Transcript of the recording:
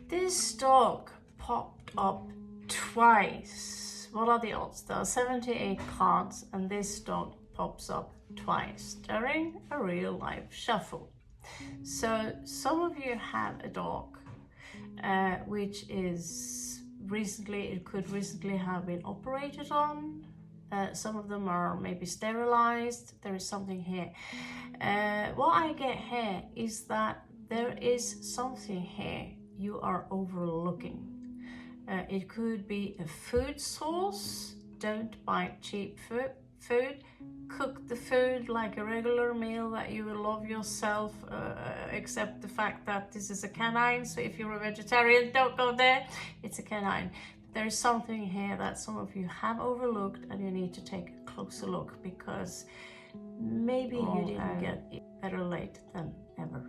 This dog popped up twice. What are the odds? There are 78 cards and this dog pops up twice during a real life shuffle. So some of you have a dog which is it could recently have been operated on. Some of them are maybe sterilized. There is something here. What I get here is that there is something here you are overlooking. It could be a food source. Don't buy cheap food. Cook the food like a regular meal that you will love yourself, except the fact that this is a canine. So if you're a vegetarian, don't go there. It's a canine. There is something here that some of you have overlooked and you need to take a closer look, because maybe you didn't get it. Better late than ever.